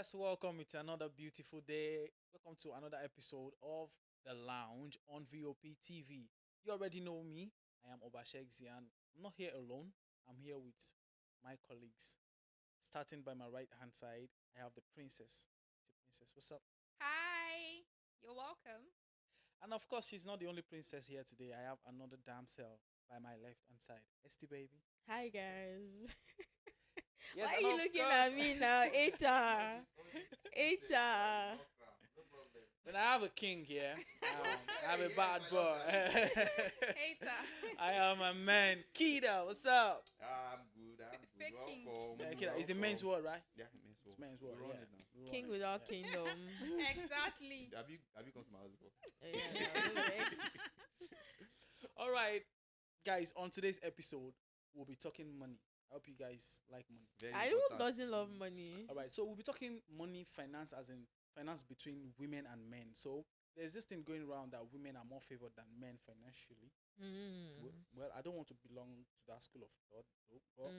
Yes, welcome. It's another beautiful day. Welcome to another episode of The Lounge on VOP TV. You already know me. I am Obashegzi and I'm not here alone. I'm here with my colleagues. Starting by my right hand side, I have the princess. The princess, what's up? Hi, you're welcome. And of course, she's not the only princess here today. I have another damsel by my left hand side. Esty baby. Hi guys. Yes, Why are and you of looking course, at me now? Eta. Eta. when I have a king here, I have a bad boy. Hater. I am a man. Kida, what's up? I'm good. I'm good. Fake king. Welcome. Yeah, Kida, it's the men's word, right? Yeah, men's word. It's men's word. We run Yeah. it now. We run King it, without yeah. kingdom. Exactly. Have you come to my house before? All right, guys. On today's episode, we'll be talking money. I hope you guys like money. Very I don't important. doesn't love money. All right, so we'll be talking money, finance, as in finance between women and men. So there's this thing going around that women are more favored than men financially. Well, I don't want to belong to that school of thought, though. But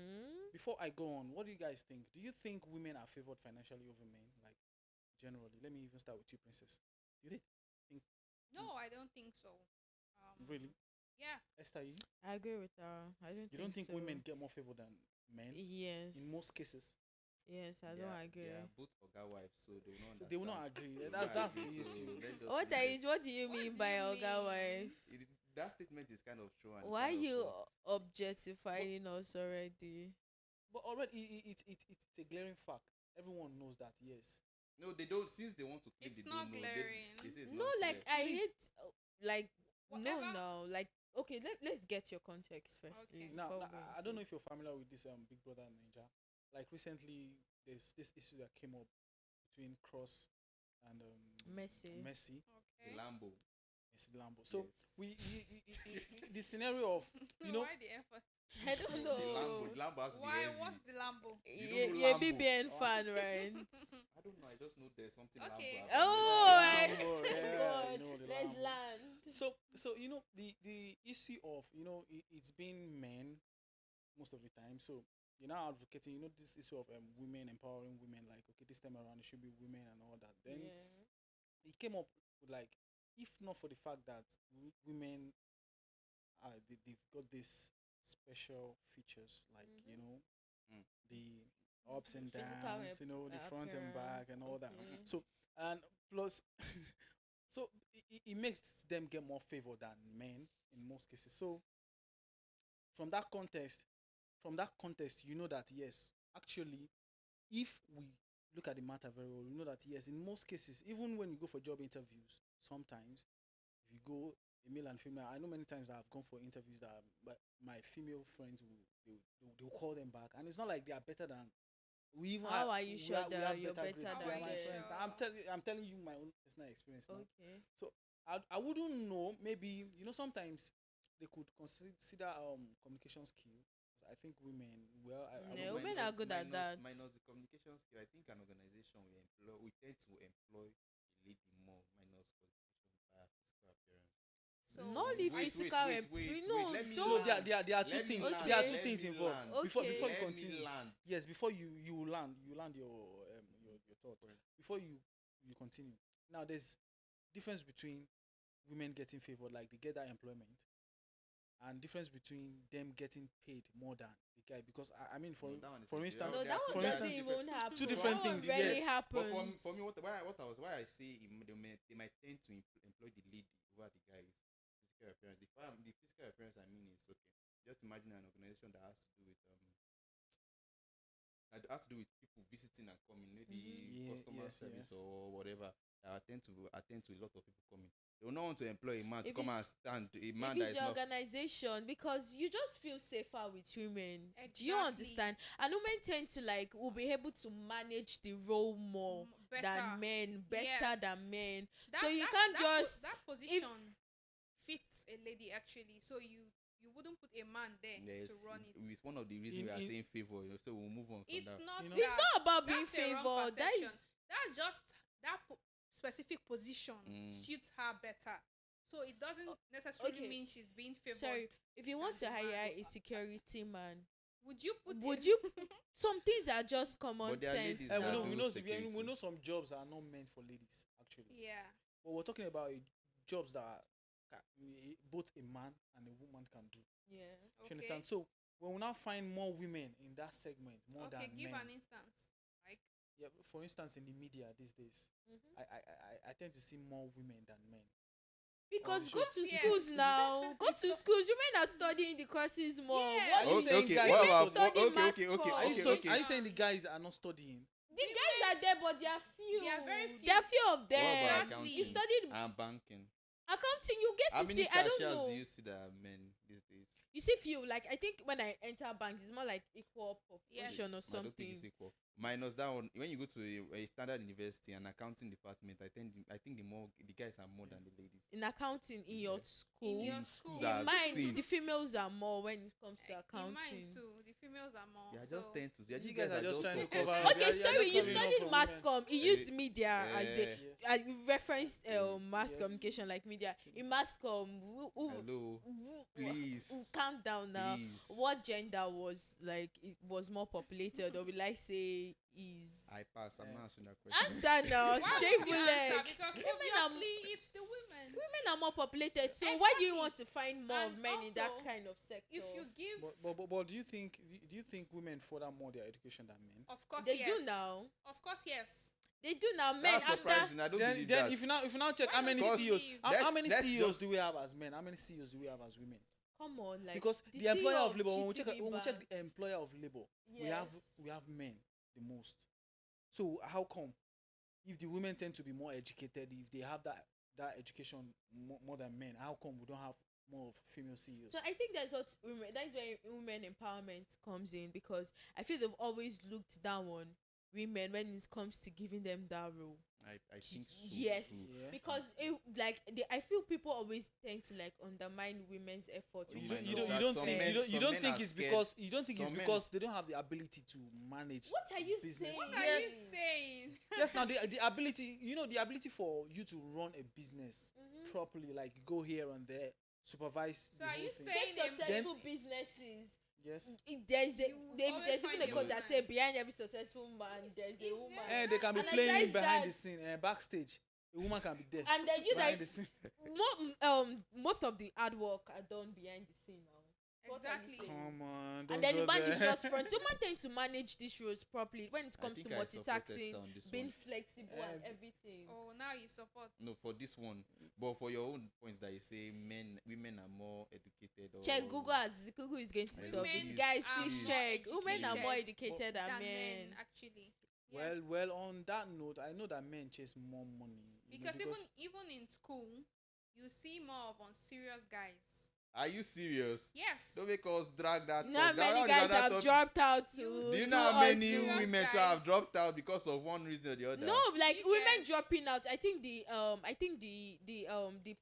before I go on, what do you guys think? Do you think women are favored financially over men? Like generally, let me even start with you, princess. Do you think No, I don't think so. really, Yeah. Esther? You I agree with her. I don't you don't think so. women get more favor than men Yes. in most cases? Yes, I They don't are- agree. They are both Oga wives, so they will not So they will not understand. agree. They will That's not the agree, so issue. let's just What leave are it. you what do you What mean do by you Oga mean? wife? That statement is kind of true. And it's Why kind of you false. objectifying us already? But already, it's a glaring fact. Everyone knows that. Yes. No, they don't. Since they want to claim It's they not don't know. glaring. They say it's No, not like clear. I Please. hate like Whatever. no. Like okay, let's get your context first. Okay. Now, I don't know if you're familiar with this Big Brother Ninja. Like recently, there's this issue that came up between Cross and Messi. Messi. Okay. The Lambo. Messi Lambo. So Yes. the scenario of you know Why the effort? I don't The know. Lambo has to be Why? heavy. What's the Lambo? You don't You're know a Lambo. BBN fan, right? I don't know. I just know there's something Okay. Lambo. has. Oh, Lambo, yeah, God. you know, the Let's Lambo. land. So you know the issue of it's been men most of the time. So you're now advocating this issue of women empowering women. Like okay, this time around it should be women and all that. Then Yeah. he came up with like, if not for the fact that women they've got this special features like Mm. the ups and Physical downs, the front and back and all that. Okay. So and plus, so it makes them get more favor than men in most cases. So from that context, you know that yes, actually, if we look at the matter very well, you know that yes, in most cases, even when you go for job interviews, sometimes if you go a male and female, I know many times I've gone for interviews that but my female friends they'll call them back, and it's not like they are better than we even. How have, are you we sure have- we that have you're better grades. than They are my them? friends. I'm telling you my own personal experience now. Okay. So I wouldn't know. Maybe sometimes they could consider communication skill. I think women. Well, I Yeah, would women say- are good at that. Minus the communication skill, I think an organization we tend to employ a lady more minus qualification via physical appearance. So Not the Wait, physical. wait, wait, no, let me don't. No, land. there are two Let me things. land. There are Okay. two Let things me involved. land. Before Okay. you Let me continue. land. Yes, before you land your thought. Right. Before you continue. Now there's difference between women getting favored, like they get that employment, and difference between them getting paid more than the guy. Because I mean, for No, that one is for a- instance, No, There that are one for doesn't instance, even happen. two different That one things, rarely yes. But happens. for me, why I say they might tend to employ the lady over the guy is physical appearance. The physical appearance I mean is okay. Just imagine an organization that has to do with people visiting and coming, maybe Yeah, customer yes, service yes. or whatever. That attend to a lot of people coming. They will not want to employ a man to If come and it's- stand a If man that it's is your not. organization, because you just feel safer with women. Do you Exactly. understand? And women tend to will be able to manage the role more Better. than men, better Yes. than men. That- so you that- can't that po- just that position fits a lady actually. So you wouldn't put a man there Yes, to run it. it's one of the reasons we are In- saying favor. So we'll move on from It's that. not. You know? It's that. not about being That's a wrong favored. That perception. is That's just specific position Mm. suits her better. So it doesn't necessarily okay. mean she's being favored. sorry. If you want to than the man hire a over. security man, Would you put Would in- you? Some things are just common But there are sense. ladies now. we that know, do we know, security. we know some jobs are not meant for ladies actually. Yeah. But we're talking about jobs that both a man and a woman can do. Yeah. Do you understand? So when we now find more women in that segment, more Okay, than give men. an instance. Like, Yeah, for instance, in the media these days, Mhm. I tend to see more women than men. Because Oh, go it's- to it's- schools it's- now. Go to schools. Women are studying the courses more. Yes. What Are you is saying Okay, guys what are about studying okay, mass okay, comm? okay, Are you okay, saying okay. are you saying the guys are not studying? The guys are there, but there are few. There are very few. There are few of What them. about Exactly. You accounting studied and banking? accounting. You get How to many see. I don't cashiers know. do you see that are men these days? You see few. Like I think when I enter banks, it's more like equal Yes. proportion or I don't think something. it's equal. Minus that one, when you go to a standard university and accounting department, I think the guys are more than the ladies. In accounting in your Yeah. school. In your In school. schools In I've mine, seen. the females are more when it comes to in accounting. mine too. The females are more. They are so just tend to. You guys are just trying to supportive. cover- Okay, Yeah, yeah, sorry, that's you coming up studied from mass women. comm. You used media as a Eh, Yes. you referenced mass Yes. communication like media. In mass comm, Hello, please, calm down now. please. What gender was like it was more populated, or will I say is I pass. I'm Eh. not answering that question. answer now? why would you Shameful answer? leg. Because Women are obviously it's the women. women are more populated. So why do you Exactly. want to find more And of men in that also, kind of sector? If you give, But do you think women further more their education than men? of course, they yes. do now. Of course, yes. They do now. Men That's after surprising. I don't Then believe that. if you now check Why how don't many you CEOs see- how many let's CEOs just- do we have as men? How many CEOs do we have as women? come on, like Because the CEO employer of labor, when we GTB check bank, the employer of labor, yes. we have men the most. So how come if the women tend to be more educated, if they have that education more than men, how come we don't have more of female CEOs? So I think that's what that's where women empowerment comes in, because I feel they've always looked down on women when it comes to giving them that role. I think so. Yes. too. Yeah. Because I feel people always tend to like undermine women's effort. You might don't, know you that don't some think men- you some don't men think are it's scared. because you don't think it's Some men- because they don't have the ability to manage. What are you business. saying? What are Yes. you saying? Yes, now the ability, the ability for you to run a business Mhm. properly, like go here and there, supervise So the are whole you thing. saying- Say successful businesses. Yes. There's a You always there's find even a a quote that woman. say behind every successful man there's a Yeah. woman. And they can be And playing besides behind that- the scene, backstage. A woman can be there. And then you behind like the scene. most of the hard work are done behind the scene now. So what are you Exactly. saying? Come on, don't And then go the man is there. just front. So man tend to manage these roles properly when it I comes to think I support Esther multitasking, on this being one. flexible and Eh, everything. Oh, now you support. No, for this one, but for your own point that you say women are more educated. Or Check Google, as Google is going to Women solve it. is- Guys, are please more check. Women are more educated educated than than men. actually. Yeah. Well, on that note, I know that men chase more money. because even in school, you see more of unserious guys. Are you serious? Yes. Don't make us drag that. You know how cause that many one is guys another have topic. dropped out to You Do you do know how many unserious- women to guys. have dropped out because of one reason or the other? No, like You women get- dropping out. I think the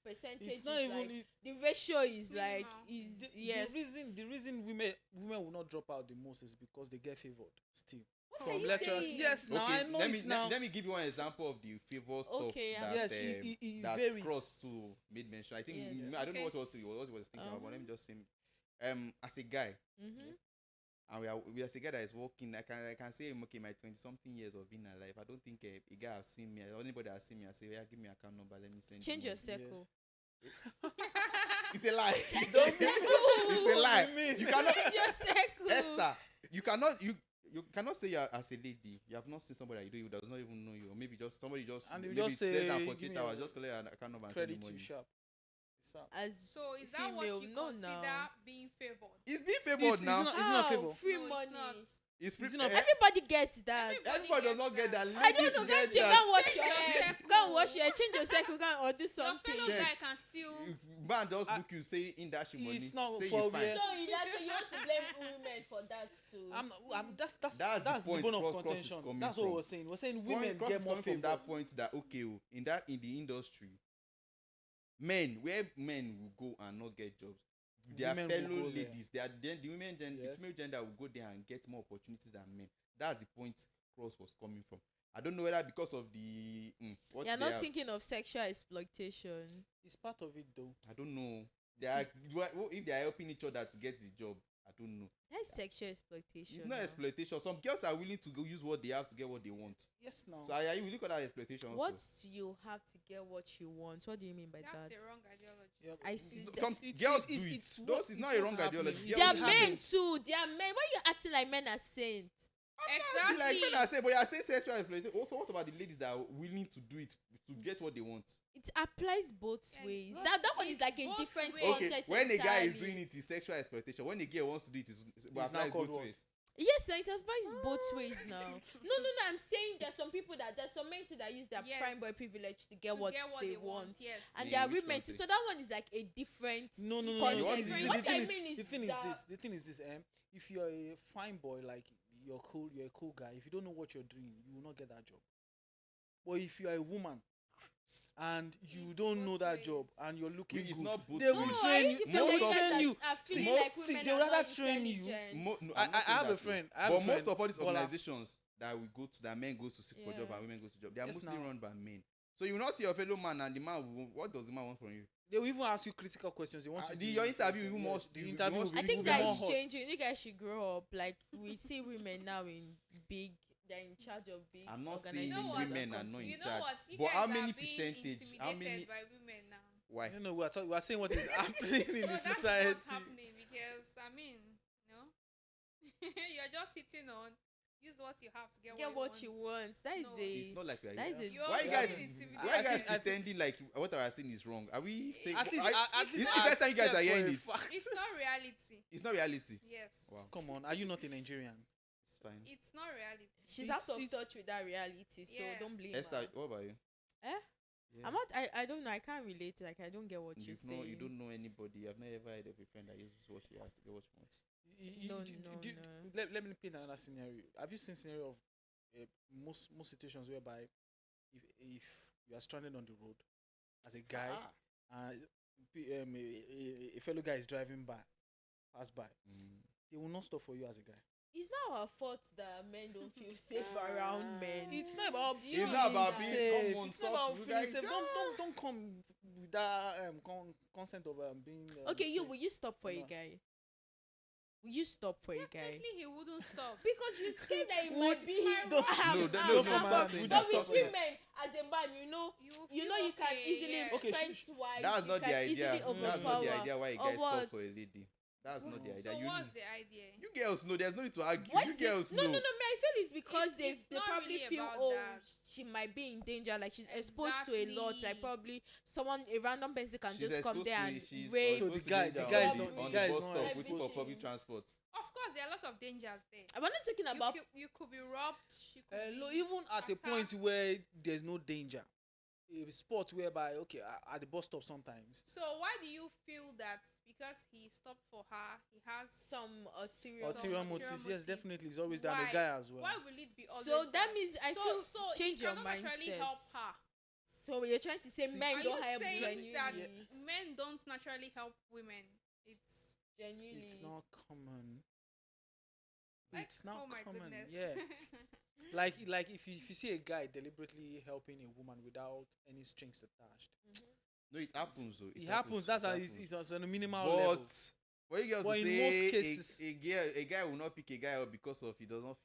percentage it's is not even like it, the ratio is Minimal. like is the, yes. the reason women will not drop out the most is because they get favored still What are from you lecturers. saying? Yes, now I know let it me now. let me give you one example of the favor stuff Okay, yeah. that Yes, it that varies. Cross to made mention. I think Yes. I don't know Okay. what he was thinking about, but let me Uh-huh. just say, as a guy, Mm-hmm. and we as a guy that is working, I can say, okay, my 20-something years of being alive, I don't think a guy has seen me, or anybody has seen me and say, yeah, give me account number, let me send Change you your money. circle. It's a lie. Change your It's a circle. lie. What do you mean? You cannot, Change your circle. Esther. You cannot say you're as a lady. You have not seen somebody that you do who does not even know you, or maybe just somebody just And you maybe just say, less than give 48 me hours, your just collect an account number and send Credit you too money. sharp. It's up. As So is that what female, you no, consider now. being favored? It's being favored It's now. not- it's not a favor. Free No, it's money. not. It's free. It's not- Everybody gets that. Everybody does not get that. I don't know. Go Ladies and get go that. and wash Change your your hair. circle. Go and wash your hair. Change your circle. Go and or do Your something. fellow Check. guy can still. If man just I- look you say in that money, It's not say for you fine. where- So you want to blame women for that too. That's That's the the point bone of Cross is contention. coming That's what from. we're saying. We're saying Women women Cross get is more coming from favor. that point that okay, in the industry, where men will go and not get jobs, their Women will fellow go there. ladies, the women the Yes. female gender will go there and get more opportunities than men. That's the point Cross was coming from. I don't know whether because of the what You're they not have- thinking of sexual exploitation. It's part of it though. I don't know. They are if they are helping each other to get the job. I don't know. Let's sexual exploitation. It's not now. exploitation. Some girls are willing to go use what they have to get what they want. Yes, now. So are you willing to call that exploitation? What Also? you have to get what you want? What do you mean by That's that? a wrong ideology. Yeah, I but see. Some it- girls it's- do it. it's Those what- is it's not a wrong what's happening. ideology. It They are it men happens. too. They are men. Why you acting like men are saints? Exactly. Like men are saying, but you are saying sexual exploitation. Also, what about the ladies that are willing to do it to get what they want? It applies both Yeah, ways. both- That one is it's like a both different ways. Okay, context. when a guy is entirely. doing it, is sexual exploitation. When a girl wants to do it, It's applies now called both what? ways. Yes, like, it applies both ways now. No. I'm saying there's some people there's some men too that use their Yes. prime boy privilege to get To what get what they want. Yes. And In there are which women too. country? So that one is like a different. No. You context. want to- What the I thing is, mean is the thing is that- this. The thing is this. If you're a fine boy, like you're cool, you're a cool guy. If you don't know what you're doing, you will not get that job. But if you're a woman and you It's don't know both that ways. job and you're looking It's good, not both they No, will ways. I train think you. the They fact will that train guys you. are feeling most- like women they are rather not train you. intelligent. No, I I'm not saying have a that, though. friend. I have But a friend, most of all these Bola. organizations that we go to, that men go to seek for job Yeah. and women go to job, they are Yes, mostly now. run by men. So you will not see your fellow man and the man. What does the man want from you? They will even ask you critical questions. They want you to Your interview yes, even more. the interview will be, I think will be that more is hot. changing. You guys should grow up. Like we see women now in big. They're in charge of big. I'm not saying You know organizations what? and women are not companies. You in know charge. what? You But guys how are many being percentage? How intimidated many? by women now. Why? No, we are saying what is happening in No, the that's society. what's happening because I mean, you're just sitting on use what you have to Get what you want. That is No. It's a. not like we are. That is a. You're Why you being guys? intimidated. Why you guys I think- pretending like what I was saying is wrong? Are we saying? At least, I- at This least is the first time you guys are accept for hearing a it. fact. It's not reality. It's not reality. Yes. Wow. Come on, are you not a Nigerian? It's fine. It's not reality. She's It's- out of it's- touch with that reality, so Yes. don't blame Esther, her. what about you? Eh? Yeah. I'm not. I don't know. I can't relate. Like I don't get what you're You saying. don't know anybody. I've never ever heard of a friend that uses what she has to get what she wants. No. Let me paint another scenario. Have you seen scenario of most situations whereby if you are stranded on the road as a guy and a fellow guy is driving pass by, they will not stop for you as a guy. It's not our fault that men don't feel safe around men. It's not about Do you It's not about understand? being. safe. Come on, It's stop. not about you feeling guys. safe. Don't come with that consent of being. Okay, you safe. will you stop for a No. guy? Will you stop for a guy? Definitely, he wouldn't stop. Because you see that it Would- might be his don't- No, but no, from my but side, with would you stop for it? women as a man, you know feel you can okay, easily yeah. Okay, strength wise. That's not the idea. Easily Mm. That's not the overpower. idea why you Or guys stop what? for a lady. That's not the So idea. So You, what's the idea? you girls know. There's no need to argue. What You is the- girls no, know. me, I feel it's because It's they not probably really feel, about oh, that. she might be in danger, like she's exposed to a lot, like Exactly. probably a random person can She's just come exposed there to and it. She's rape. So exposed the to guy- danger the guy is on not- the, on the guy the is bus not stop exposed waiting for to public it. transport. Of course, there are a lot of dangers there. I'm not talking about. You could be robbed. You could Look, be even at a point attacked. where there's no danger, a spot whereby at the bus stop sometimes. So why do you feel that because he stopped for her, he has some ulterior Ulterior ulterior motives, yes, motive. definitely, it's always that. Why? The guy as well. Why will it be always So that that? means I so, feel so change he your cannot actually help mindset. her. So you're trying to say See, men Are don't you help saying genuinely? that men don't naturally help women? It's Genuinely. It's not common. like, It's not oh my common. goodness. Yeah. Like if you see a guy deliberately helping a woman without any strings attached, No, it happens though. it happens. That's how happens. it's on a minimal level. But when you girls But will in say most cases- a guy will not pick a guy up because of he doesn't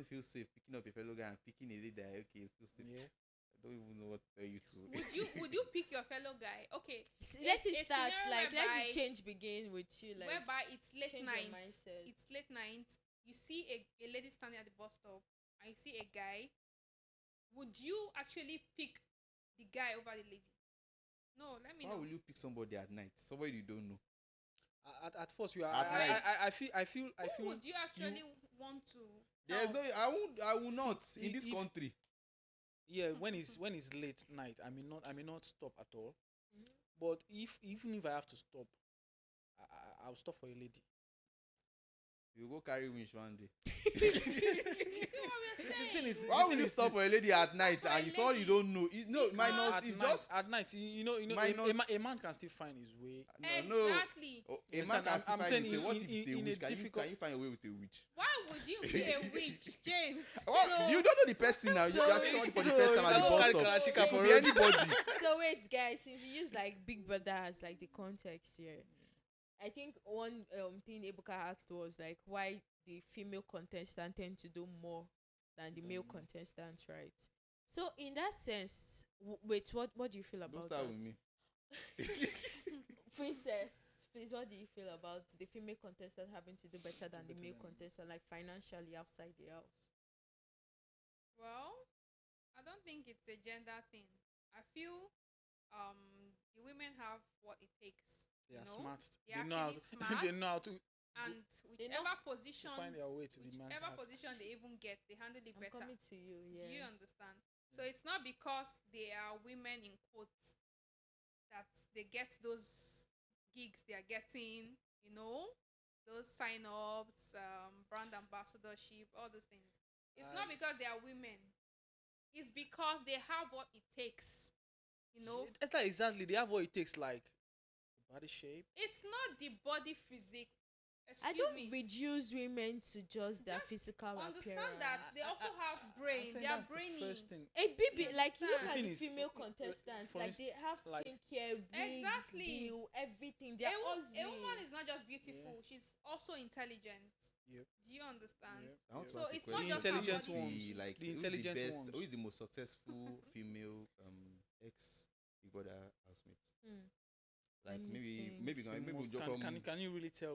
feel safe picking up a fellow guy and picking a lady that okay, it's safe. Yeah. I don't even know what to tell you to. would you pick your fellow guy? Okay, Let's a start. scenario Like let whereby- the change begin with you. Like whereby it's late change your night. mindset. It's late night. You see a lady standing at the bus stop, and you see a guy. Would you actually pick the guy over the lady? No, let me Why know. will you pick somebody at night? Somebody you don't know. At first, you are. At night. I feel. Who would you actually want to? There's help? no. I will not See, in this if- country. Yeah, when it's late night, I may not stop at all. Mhm. But even if I have to stop, I'll stop for a lady. You go carry winch one day. You see what we're The saying? thing is- Why will you stop for a lady at night for a and you thought you lady. don't know? No, Because minus At it's night, just at night. You know, minus- a man can still find his way. no. Exactly. Oh, You a man understand? can still I'm find saying his way. What in- if it's a in a witch? difficult- Can you find a way with a witch? Why would you be a witch, James? What? So- You don't know the person now. You so just seeing for the first time at the Don't bus carry stop. Kalashnikov It for could be road. anybody. So wait, guys, since you use like Big Brother as like the context here, I think one thing Ebuka asked was like why the female contestants tend to do more than the male contestants, right? So in that sense, wait, what do you feel Don't about start that? with me. Princess, please, what do you feel about the female contestant having to do better than the Better male than- contestant, like financially outside the house? Well, I don't think it's a gender thing. I feel the women have what it takes. They are know? smart. They're They know how actually to, smart. they know how to And They know whichever to position, find their way to the man's whichever heart. position they even get, they handle it I'm better. coming to you. Do you Yeah. understand? So it's not because they are women in quotes that they get those gigs they are getting, those sign-ups, brand ambassadorship, all those things. It's not because they are women. It's because they have what it takes. It's like exactly. They have what it takes, like body shape. It's not the body physique. I Excuse don't me. reduce women to just their Just physical Understand appearance. that they also have brain. They are brainy. First thing. A baby, You like you look understand? at The the thing is, female for contestants, like instance, they have like- skincare, wigs, Exactly. deal, everything. They're A woman ugly. is not just beautiful; she's also intelligent. Yep. Do you understand? Yep. I want to So ask a it's question. not just The intelligent her body. ones. Like, The who's intelligent best, ones. Who is the most successful female ex Big Brother housemate? Hmm. Like Let me maybe think. maybe The maybe most- we'll can, from can you really tell?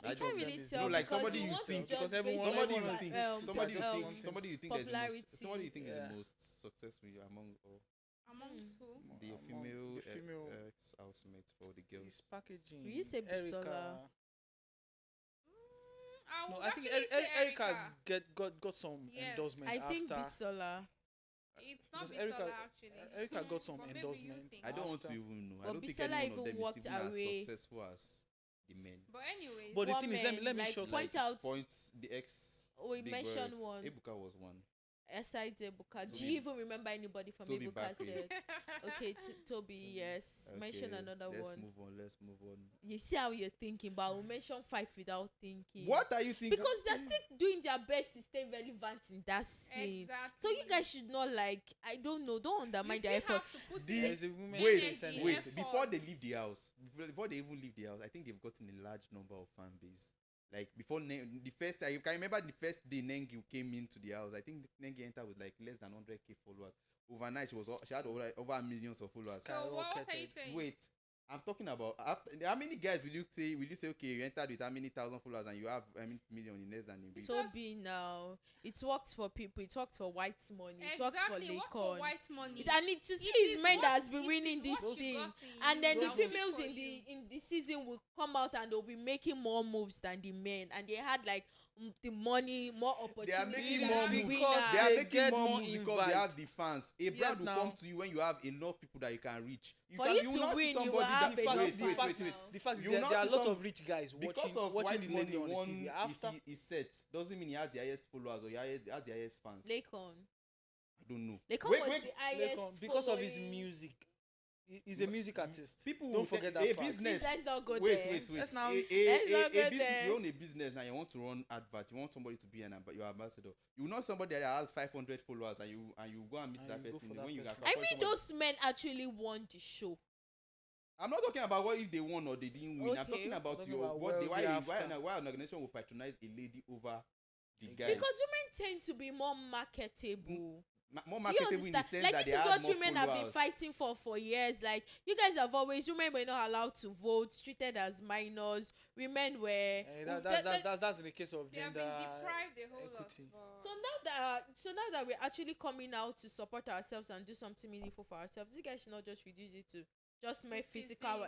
I You don't- can't really them is tell No, like because somebody you you want think- to because judge based everyone- on somebody you everyone think has- somebody you just think wanting- somebody you think is the popularity. most somebody you think is Yeah. the most successful among all Amongst who? the Among female the female ex housemates for the girls. is packaging. Will you say Bisola? Erica. I No, would I think actually say Erica got some Yes. endorsement I after. think Bisola. It's not Because Bisola actually. Erica got some But maybe you endorsement. think. I don't want to After. even know. I But don't think Bisola any one even of them is walked even as away. successful as the men. But anyways, But the thing is, let me like, show point out. Points the ex. We Big mentioned Brother. one. Ebuka was one. Aside Ebuka, do Toby- you even remember anybody from Toby Ebuka Bakri. said? Okay, Toby, yes. Mention Okay, another let's one. Let's move on. You see how you're thinking, but we'll mention 5 without thinking. What are you thinking? Because they're still doing their best to stay relevant in that scene. Exactly. So you guys should not I don't know, don't undermine their effort. Have to put The- There's a woman Wait, energy, wait. effort. Before they leave the house, before they even leave the house, I think they've gotten a large number of fan base. Like before the first, I can remember the first day Nengi came into the house. I think Nengi entered with like less than 100K followers. Overnight, she had over millions of followers. So what are you skyrocketed. saying? Wait, I'm talking about after, how many guys will you say? Will you say okay, you entered with how many thousand followers and you have million in less than a week? Because- Toby now. It works for people, it works for white money, it works for Exactly. What for Lakon. white money? I need to see It his is men what- that has been it winning is this what you thing. got in And then the Bravo females for in you. the season will come out and they'll be making more moves than the men, and they had like the money, more They are opportunities. making It's more as moves. because They are they making get more more moves because they have invites. the fans. A brand Yes, will now. come to you when you have enough people that you can reach. For you will to not see win, you will somebody have that- enough wait, fans wait, wait. now. The fact is You will there not are a see lot some- of rich guys Because watching of watching white the money lady on the one TV. After is set doesn't mean he has the highest followers or he has the highest fans. Lakon. I don't know. Lakon Wait, was wait. the highest Lekon, because of his following. music, he's a music artist. People Don't will forget tell- that a fact. business. Please, let's not go Wait, there. wait. Let's now- Let's not go business, there. you own a business now. You want to run advert. You want somebody to be your ambassador. You know somebody that has 500 followers, and you go and meet And that you go person for that when you person. got. I mean, those men actually won the show. I'm not talking about what if they won or they didn't win. I'm Okay. talking about Talking your about what they, why why an organization will patronize a lady over the guy. Because women tend to be more marketable. More Do you marketable in the understand? sense Like that this they is have what more women have been followers. fighting for years. Like you guys have always, women were not allowed to vote, treated as minors. Women were. That's in the case of They have gender been deprived a whole equity. So now that we're actually coming out to support ourselves and do something meaningful for ourselves, you guys should not just reduce it to just my physical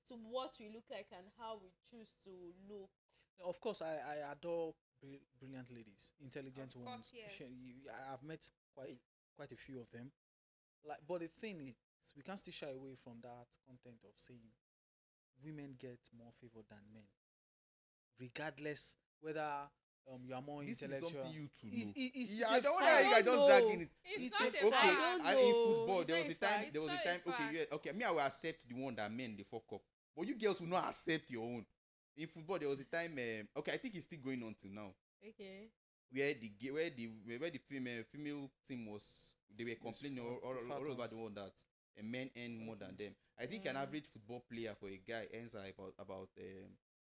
to what we look like and how we choose to look. Of course, I adore brilliant ladies, intelligent Of ones. course, yes. I've met quite a few of them. Like, but the thing is, we can't still shy away from that content of saying women get more favor than men, regardless whether you are more This is intellectual. something you two know. It's Yeah, a I don't know fact. how you guys don't just dragging know. it. It's It's not a a fact. fact. I don't And know. in football, It's there not was a a time. fact. There was a It's time. not a Okay, fact. okay. Me, I will accept the one that men they fuck up, but you girls will not accept your own. In football, there was a time. Okay, I think it's still going on till now. Okay. Where the female team was, they were complaining all over the world that men earn more than them. I think an average football player for a guy earns about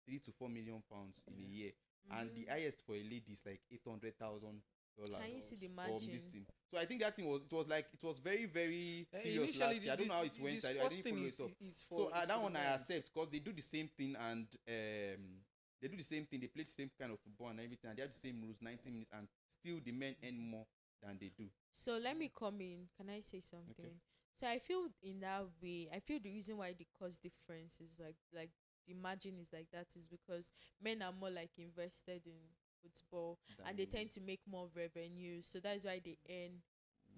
3 to 4 million pounds in a year, and the highest for a lady is like $800,000. Can you see the From this margin? thing. So I think that thing was very very serious Initially, last year. I don't know how it went. I sports didn't thing follow is, it up. is for, So is for that the one I brand. accept because they do the same thing and they do the same thing. They play the same kind of football and everything. And they have the same rules, 90 minutes, and still the men earn more than they do. So let me come in. Can I say something? So I feel in that way, I feel the reason why the cost difference is like the margin is like that is because men are more like invested in football and they tend to make more revenue. So that's why they earn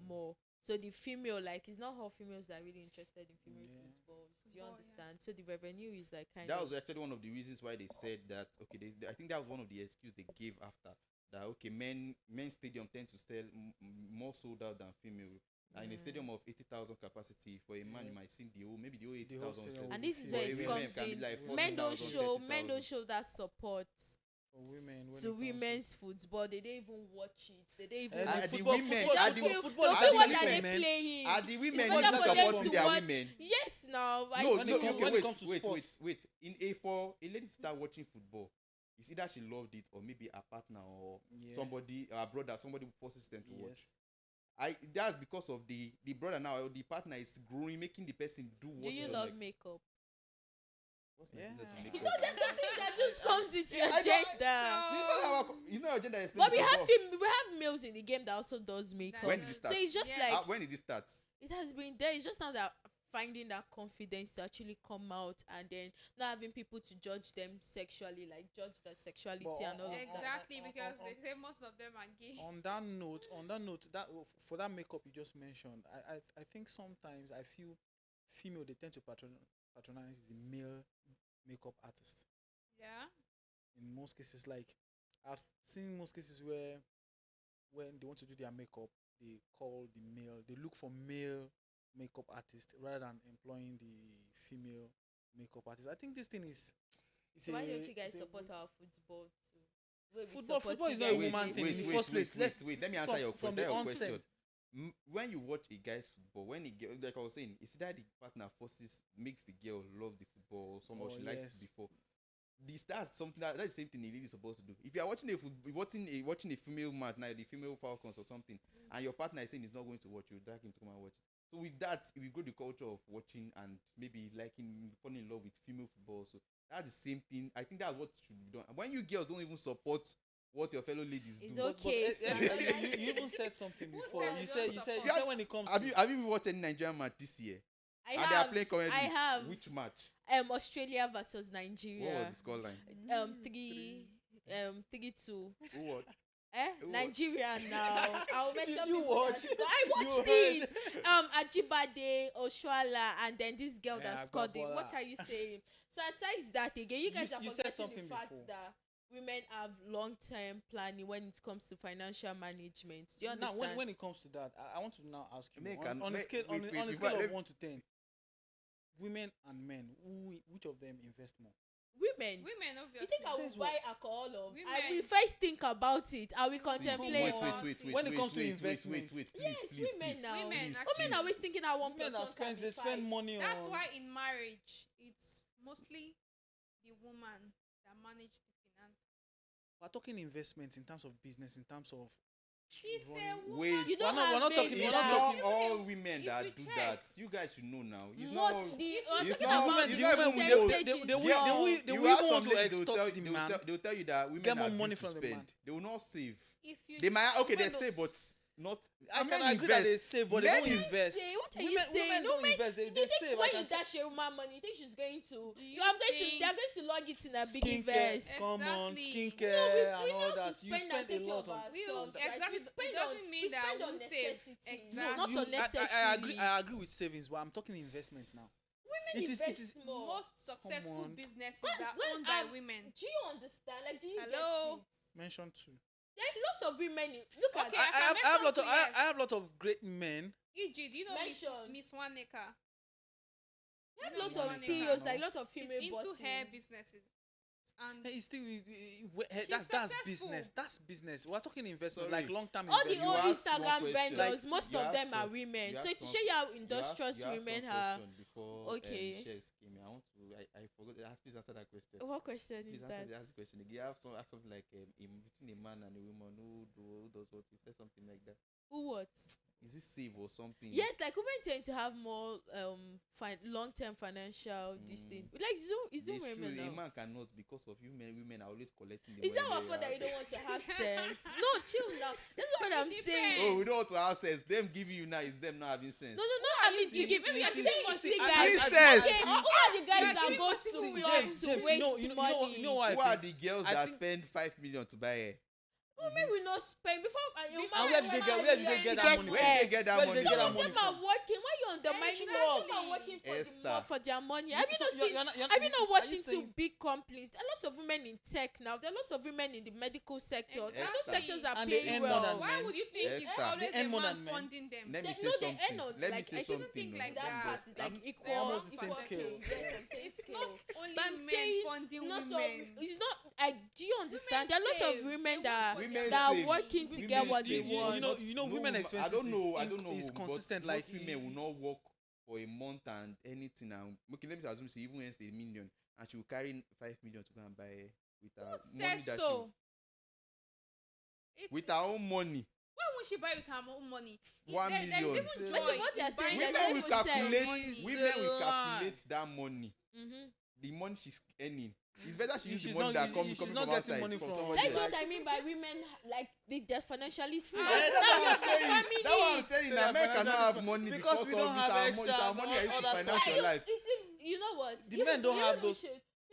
more. So the female, like, it's not all females that are really interested in female football. Do you understand? So the revenue is like kind That of. was actually one of the reasons why they said that. Okay, I think that was one of the excuse they gave after that. Okay, men stadium tend to sell more sold out than female. And in a stadium of 80,000 capacity, for a man, you might see maybe the whole 80,000 stadium sell. And this is For where a it women, comes can be in. like Men don't 40,000, show 30,000. that support For women, when to it comes women's football. They don't even watch it. They don't even And watch the it. women- They are just the- feel football they'll is feel what actually are they for men. playing. Are the It's women better not for them supporting to their watch. women? Yes, now I No, when no, it comes- okay, when it comes to wait. sports. For a lady to start watching football, it's either she loved it or maybe a partner or somebody, a brother, somebody forces them to watch. That's because of the brother now, or the partner is growing, making the person do what Do you they love like. makeup? What's my Yeah. business to make So up? there's something that just comes with your I don't- gender. It's not your gender. But we have males in the game that also does makeup. When did it So start? it's just Yes. like When did it start? it has been there. It's just now that finding that confidence to actually come out and then not having people to judge them sexually, like judge their sexuality But and all of that. Exactly, because they say most of them are gay. on that note, that for that makeup you just mentioned, I think sometimes I feel female they tend to patronize the male makeup artist. Yeah. In most cases, like I've seen most cases where when they want to do their makeup, they call the male. They look for male makeup artist rather than employing the female makeup artist. I think this thing is. So why don't you guys support our football too? Where we Football- support football you is not a guys woman in thing in the- the first place. Wait. Let me answer your from question. the Your onset. question. When you watch a guy's football, when like I was saying, it's that the partner makes the girl love the football or somehow Oh, she likes yes. it before. That's something that's the same thing a lady is supposed to do. If you are watching a female match now, the female Falcons or something, and your partner is saying he's not going to watch, you drag him to come and watch it. So with that, we go the culture of watching and maybe falling in love with female football. So that's the same thing. I think that's what should be done. When you girls don't even support what your fellow ladies It's do. okay. You even said something Who before. said You we said don't you support? said when it comes Have to you watched any Nigerian match this year? I And they are have. playing currently. I have. Which match? Australia versus What Nigeria. was the scoreline? 3-2. Who won? Who Nigeria now. I'll mention Did you people that watch? scored. I watched You it. Ajibade, Oshwala, and then this girl Yeah, that scored it. Agbabola. What are you saying? So aside that again, you guys are You said forgetting something the fact before. that women have long-term planning when it comes to financial management. Do you understand? now when it comes to that, I want to now ask you Make on, an- on a make- scale wait, on, wait, on a wait, scale let- of 1 to 10, women and men, which of them invest more? Women. Women, You obviously. think I will Says buy alcohol of? I Women. will first think about it. I will See, contemplate. Wait. When it comes to Wait, investment. please, Yes, please. women now. Women, Women actually. are always thinking that 1 Women plus 1 are can be they spend 5. money That's on. why in marriage, it's mostly the woman that manage the finance. We're talking investments in terms of business, in terms of. It's a running- woman. Wait. You don't We're not- have we're not babes talking- It's we're that- not not talking- all women If that you do check. that. You guys should know now. It's Mostly, we're it's talking not- about it's the not even women. percentage They is will- small. they you will ask even want some to ladies, extort the man. they'll tell you that women Get more are money built to from the spend. man. They will not save. If you They might okay, they Women save, but not. I men can agree that they invest. save, but they Men don't invest. Say, what are you Women saying? don't Women- invest. They You think save. I when can you dash a woman money, you think she's going to? Do you I'm going to. think- They're going to log it in a big skincare, invest. come on, Exactly. skincare we and know all to that. You spend and spend a take care lot of on. ourselves. We will- right? exactly. We spend It doesn't on, mean we that spend I on won't save. necessities. Exactly. Not You- unnecessary. I agree with savings, but I'm talking investments now. Women it is- invest more. Most successful on. businesses When- are when owned by I'm- women. Do you understand? Like, do you Hello? get it? Mention two. There are lots of women. Look at Okay, I I can have mention lot of two, yes. I have lot of great men. E.g., do you know Mention. Miss Waneka? We have You know lots Miss of Waneka, CEOs, no? like lot of She's female into bosses. hair businesses. And It's still She's that's successful. business. That's business. We're talking investment, Sorry. like long-term all the investment. old asked one Instagram question. vendors, Like, most you of asked them are some- women. you So asked to some- show you how You industrious asked women one are. question before Okay. Shares came in. I forgot to ask. Please answer that question. What question Please is answer that? the question. You have ask something like between a man and a woman who does what? You said something like that. Who what? Is it save or something? Yes, like women tend to have more long-term financial this thing. Like Zoom It's women true. A now. man cannot because of women are always collecting the Is that money. what for they that you have. don't want to have sex? No, chill now. That's what I'm It saying. Oh, we don't want to have sense. Them giving you now is them not having sense. No, I mean to give. Maybe You you're see, giving you us see, the guys. princess. Okay, who are the guys You're that seeing goes what to people with jobs James, to James, waste money? you know what I Who are think? the girls I that think- spend 5 million to buy hair? Women will not spend before. And where did they get that money? Where did they get that Where money did they get that Some from? of money them are from? working. Why you undermining Exactly. them? Some are working for Esther. for their money. Have you So not seen? Have you not are worked you into saying- big companies? There are lots of women in tech now. There are lots of women in the medical sector. And those Exactly. sectors are And they paying earn more well. than Why men. would you think it's Esther. always They earn a more man than men. funding them? Let me They- say no, they something. end on, Let me like, say I shouldn't something. think no. like That that. part is like It's equal. almost the same equal scale. pay. Yes, on same It's scale. not only But I'm men saying funding not women. of. It's not. Do you understand? Women There are lots of save. women They that work for Women that are save. working to Women get what they save. want. You know, No, women I expenses don't know. I is don't know. is but consistent. most Like women will not work for a month and anything. And okay, let me assume she even earns a million, and she will carry 5 million to go and buy hair with her money Says that so. with her own money. Why won't she buy with her own money? 1 There's million. even Listen, joy what you're in saying, buying there's Women no will even sense. calculate. It's Women will a lie. calculate that money. Mm-hmm. The money she's earning. It's better she use the She's money not- that comes she's from not getting outside. money from somebody That's else. what I mean by women. Like they're financially smart. That's what I'm saying. Family. That's what I'm saying. So That they're men cannot financially have smart. money Because because we of don't have it's extra our money that other used to finance stuff. your life. It seems, you know what? The men don't have those You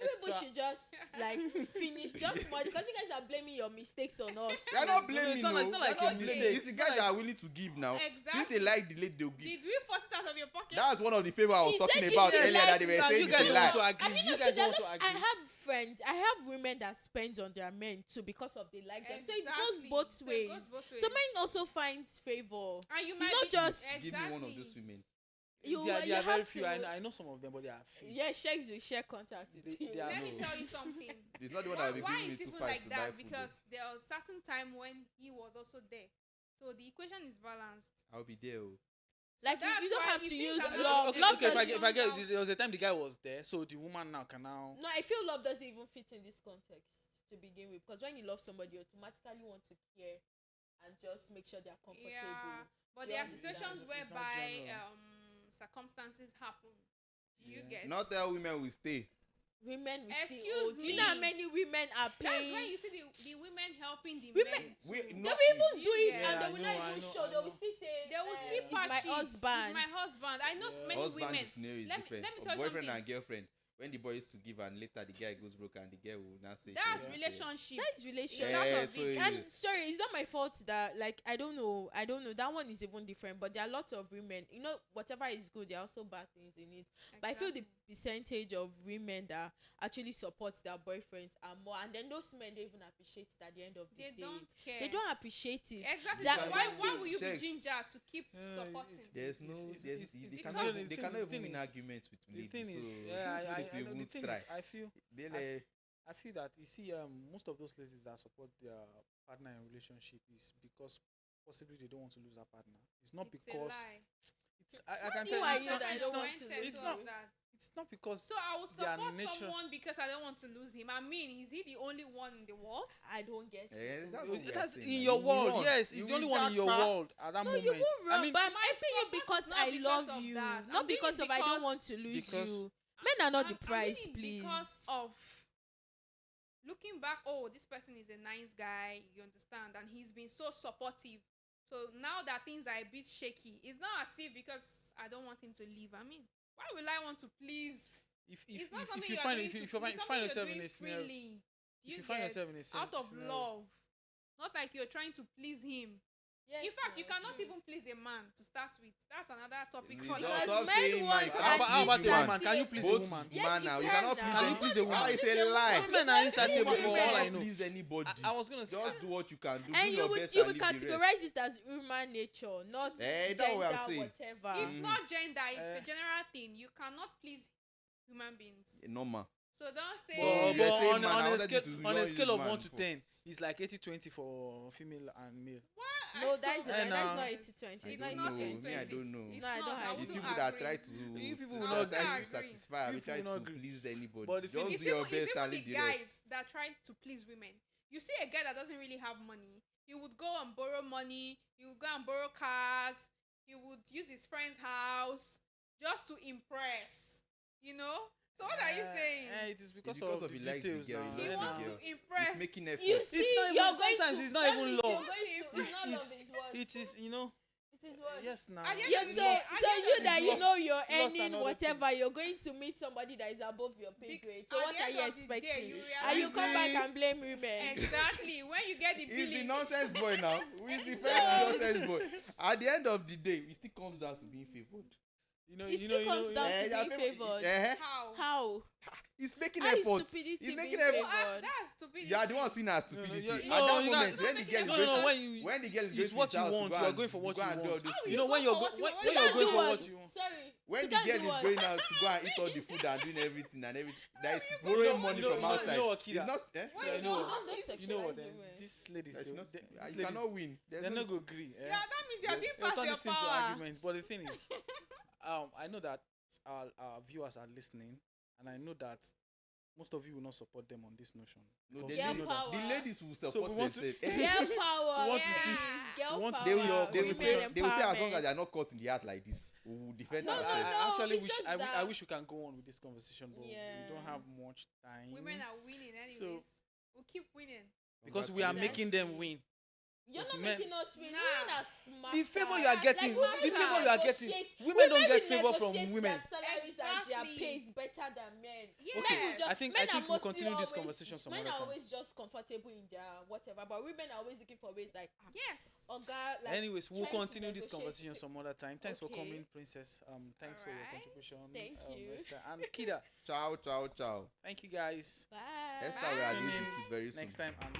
people extra- should just like finish just more because you guys are blaming your mistakes on us. They're not No, blaming. it's not- it's not no. like They're a not mistake. blaming. It's the It's guys not that are willing to give now. Since Exactly. they like the lady, they'll give. Did we force it out of your pocket? That's one of the favor I was He talking said about it's earlier that they were Now, saying you it's guys a don't want lie. to I agree. mean, You no, guys see, there don't are want to lots- I agree. have friends. I have women that spend on their men too because of they like them. So it goes Exactly. both So it ways. goes both So ways. men also find favor. And you It's might not be, just- Give me one of exactly. those women. You, There you are very have few. to. I know some of them, but they are few. Yeah, sheikhs will share contact with They- you. they are Let me no. tell you something. It's not the one that will be Why giving me is too even five like to buy that? food. Because there was certain time when he was also there. So the equation is balanced. I'll be there. Oh. Like that's you don't why have if to things use are not- love. Okay, Love okay. If I doesn't. get, if I get, there was a time the guy was there, so the woman now can now. No, I feel love doesn't even fit in this context to begin with. Because when you love somebody, you automatically want to care and just make sure they're comfortable. Yeah. But Do you there are understand? situations It's not whereby general. circumstances happen. Do you Yeah. get? Not all women will stay. Women will still. Excuse Do you know how me. many women are That's paying? why you see the women helping the Women- men. We, too. They not, will even do it Yeah, and I they will know, not I even know, show. I They will know. still say, They will still "It's my patch it. husband." It's my husband. I know many husband women. scenario is Let me- different. let me tell you Boyfriend something. and girlfriend. When the boy used to give and later the guy goes broke and the girl will now say. That's she wants to stay. relationship. That's relationship. It's out Yeah, of so it. it- And sorry, it's not my fault that like I don't know. That one is even different. But there are lots of women. You know, whatever is good, there are also bad things in it. But I feel the percentage of women that actually support their boyfriends are more, and then those men don't even appreciate it at the end of the They day. don't care. They don't appreciate it. Exactly. That- So why will you be Checks. ginger to keep Yeah, supporting? it's- There's no, It's- there's, it's- they it's- cannot, because even, they the cannot thing even win is- arguments with The ladies. thing is, so yeah, it's I good to know. even The thing try. is, I feel I feel that you see, most of those ladies that support their partner in relationship is because possibly they don't want to lose their partner. It's not It's a because lie. I can You tell are it's you not, that it's don't not, want to lose it's you. not, that. it's not because So I will their support nature- someone because I don't want to lose him. I mean, is he the only one in the world? I don't get Yeah, it. that's what we are that's saying, in man. your You will world. run. Yes, You it's the will only one in your jackpot. world at that No, moment. you won't run. I mean, but I'm My helping you support because is not I because love of you, that. I'm not doing because it of I don't because- want to lose because- you. Men are not the I'm price, doing it please. Because of looking back, oh, this person is a nice guy, you understand, and he's been so supportive. So now that things are a bit shaky, it's not as if because I don't want him to leave. I mean, why will I want to please? if It's not if something you are find doing if to- you it's find something yourself you're in doing a scenario, freely. Do if you find get? yourself in a out of scenario- love, not like you're trying to please him. Yes, In fact, you no, cannot true. even please a man to start with. That's another topic You for don't you. Because stop men saying want man, you to cannot how about please a a woman? Can you please a Both woman? Yes, man you now. You can cannot now. please Can a you please a woman? Ah, it's a lie. Women are insatiable Women for can all I You know. please anybody. I was gonna say Just do what you can do. And do you your would best you and would leave the rest. categorize it as human nature, not That's gender, what I'm saying. whatever. It's not gender, it's Eh. a general thing. You cannot please human beings. Normal. So don't say. But you're saying, man, I on a wanted scale, you to on a not scale use of man 1 to for- 10, it's like 80-20 for female and male. What? No, that is a lie. And, That's uh, not 80-20. I It's don't not know. 80-20. Me, I don't know. It's No, I don't not, have It's it. you wouldn't that agree. try to You people will try not to agree. satisfy, we You try people will to not agree. please anybody. But the thing Just It's do your even, it's best even and the leave the rest. guys that try to please women. You see a guy that doesn't really have money. He would go and borrow money. He would go and borrow cars. He would use his friend's house just to impress. You know. So what are you saying? It is because, because of of the he likes the details girl, now. he He loves wants the to girl. impress. He's making effort. You see, not even- you're going sometimes to, it's not that even means love. You're going to, it's It's- not love, it's- is what? It is, you know. It is what? Yes, now. At the end Yeah, of the so day, so at the end you of that the you day- know you're lost earning another whatever, you're going to meet somebody that is above your pay Be- grade. So at what the are end you of the day, expecting? you And you realize come back that- and blame women. Exactly. When you get the He's the billing. nonsense boy now. He's the So- first nonsense boy. At the end of the day, it still comes down to being favored. It still comes down to being favored. How? How? He's making How is effort. stupidity He's making being effort. favored? That's stupidity. You are the one seen as No, no, stupidity. you're- At no, that you're moment, not- when the girl is No, going no, to, when the girl is it's going to what his you house to want, go you are and- going for what to go you and do want. all those How things. You know when you're go for what you when want. when You you're can't going do for what? what you want. Sorry. When you the can't girl do is what? going out to go and eat all the food and doing everything and everything, that is you borrowing go- money you know- from you know- outside. you know what, It's Kida? not. Why Yeah, you I know. go- Don't You know what? sexualize women. These ladies, That they, she not- they, you these ladies, cannot win. There's they're no not dis- go agree. Yeah, that means you're doing They'll past turn your this thing to power. argument. But the thing is, I know that our viewers are listening, and I know that most of you will not support them on this notion. No, because they Girl you know power. The ladies will So support we want to- themselves. Girl power. We want to see- yes, girl we want to power. They see your will, they will say, women they will say, as long as they are empowerment. not caught in the act like this, we will defend No, no, ourselves. I actually it's wish just I that- wish we can go on with this conversation, but we don't Yeah. have much time. Women are winning anyways. So- we'll keep winning. because we are making them Exactly. win. You're Because not men- making us win. Nah. Women are smart. The favor you are getting, women the favor will you are getting, negotiate- women don't get will favor from negotiate women. Their salaries and Exactly. their pays better than men. Yeah. Men will just, I think men we'll are mostly continue this always- conversation some Men other are time. always just comfortable in their whatever, but women are always looking for ways like, Yes. Oga, like. Anyways, we'll trying to continue this negotiate. conversation some other time. Thanks for Okay. coming, Princess. Thanks for your Alright. contribution. Thank you. Esther and Kida. Ciao, ciao, ciao. Thank you guys. Bye. Esther, we are Tune doing in it very soon. Next time and